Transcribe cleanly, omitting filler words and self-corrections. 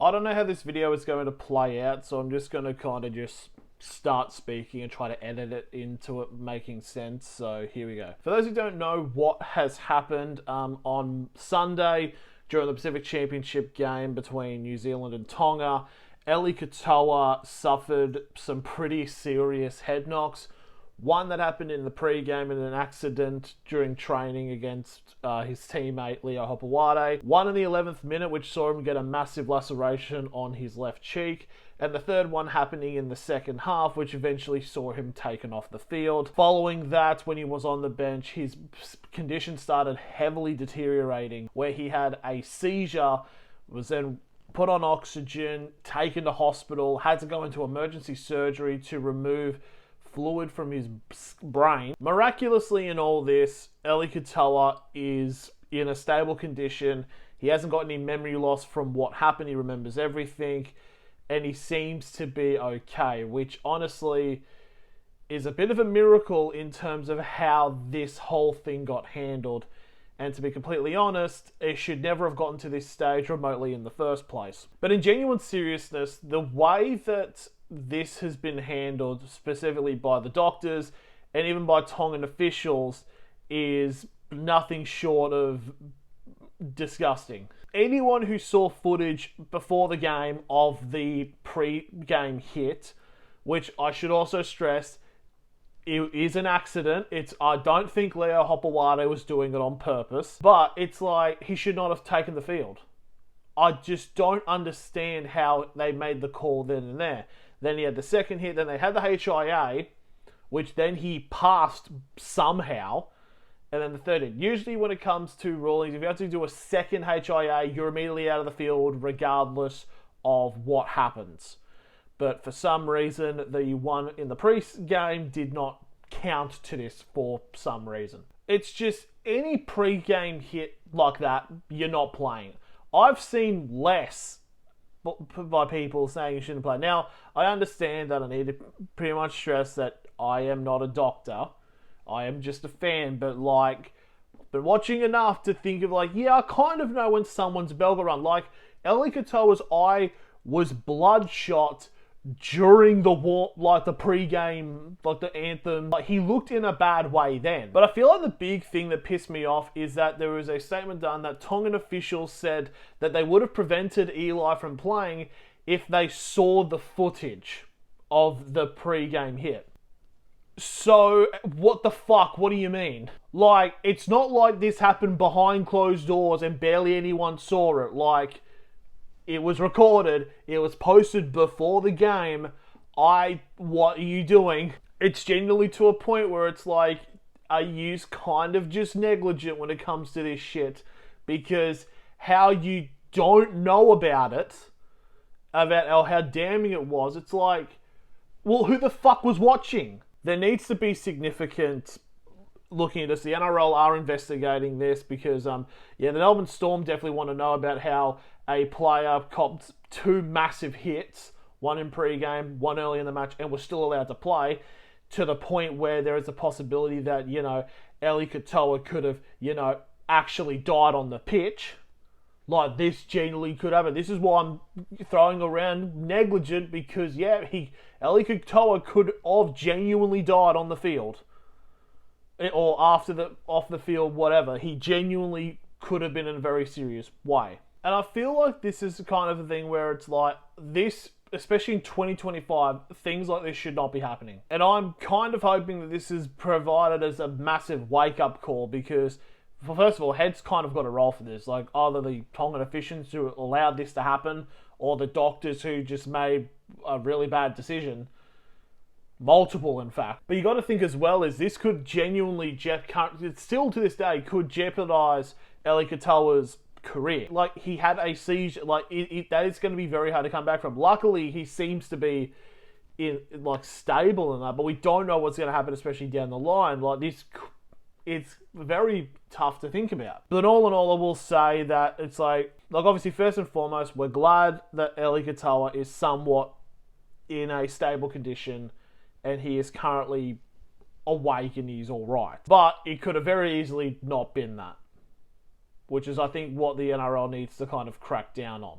I don't know how this video is going to play out, so I'm just going to kind of just start speaking and try to edit it into it making sense. So here we go. For those who don't know what has happened, on Sunday during the Pacific Championship game between New Zealand and Tonga, Eli Katoa suffered some pretty serious head knocks. One that happened in the pre-game in an accident during training against his teammate Leo Hopewade. One in the 11th minute, which saw him get a massive laceration on his left cheek. And the third one happening in the second half, which eventually saw him taken off the field. Following that, when he was on the bench, his condition started heavily deteriorating, where he had a seizure, was then put on oxygen, taken to hospital, had to go into emergency surgery to remove fluid from his brain. Miraculously in all this, Eli Katoa is in a stable condition. He hasn't got any memory loss from what happened. He remembers everything, and he seems to be okay, which honestly is a bit of a miracle in terms of how this whole thing got handled. And to be completely honest, it should never have gotten to this stage remotely in the first place. But in genuine seriousness, the way that this has been handled, specifically by the doctors and even by Tongan officials, is nothing short of disgusting. Anyone who saw footage before the game of the pre-game hit, which I should also stress, it is an accident. I don't think Leo Hopewade was doing it on purpose, but it's like he should not have taken the field. I just don't understand how they made the call then and there. Then he had the second hit, then they had the HIA, which then he passed somehow, and then the third hit. Usually when it comes to rulings, if you have to do a second HIA, you're immediately out of the field regardless of what happens. But for some reason, the one in the pre-game did not count to this for some reason. It's just any pre-game hit like that, you're not playing. I've seen less by people saying you shouldn't play. Now, I understand that I need to pretty much stress that I am not a doctor. I am just a fan, but like, been watching enough to think of like, yeah, I kind of know when someone's bell got run. Like, Eli Katoa's eye was bloodshot during the war, like the pre-game, like the anthem. Like, he looked in a bad way then. But I feel like the big thing that pissed me off is that there was a statement done that Tongan officials said that they would have prevented Eli from playing if they saw the footage of the pre-game hit. So, what the fuck? What do you mean? Like, it's not like this happened behind closed doors and barely anyone saw it. Like, it was recorded. It was posted before the game. What are you doing? It's genuinely to a point where it's like, are you kind of just negligent when it comes to this shit? Because how you don't know about it, about how damning it was, it's like, well, who the fuck was watching? There needs to be significant looking at this. The NRL are investigating this because, the Melbourne Storm definitely want to know about how a player copped two massive hits, one in pre-game, one early in the match, and was still allowed to play, to the point where there is a possibility that, Eli Katoa could have, actually died on the pitch. Like, this genuinely could happen. This is why I'm throwing around negligent, because, Eli Katoa could have genuinely died on the field. Or off the field, whatever. He genuinely could have been in a very serious way. And I feel like this is kind of a thing where it's like, this, especially in 2025, things like this should not be happening. And I'm kind of hoping that this is provided as a massive wake-up call, because, first of all, heads kind of got a role for this. Like, either the Tongan officials who allowed this to happen, or the doctors who just made a really bad decision. Multiple, in fact. But you got to think as well, is this could genuinely, still to this day, could jeopardize Eli Katoa's career. Like, he had a seizure. Like, that is going to be very hard to come back from. Luckily, he seems to be stable in that, but we don't know what's going to happen, especially down the line. Like, this, it's very tough to think about. But all in all, I will say that it's like obviously, first and foremost, we're glad that Eli Katoa is somewhat in a stable condition, and he is currently awake and he's all right. But it could have very easily not been that, which is, I think, what the NRL needs to kind of crack down on.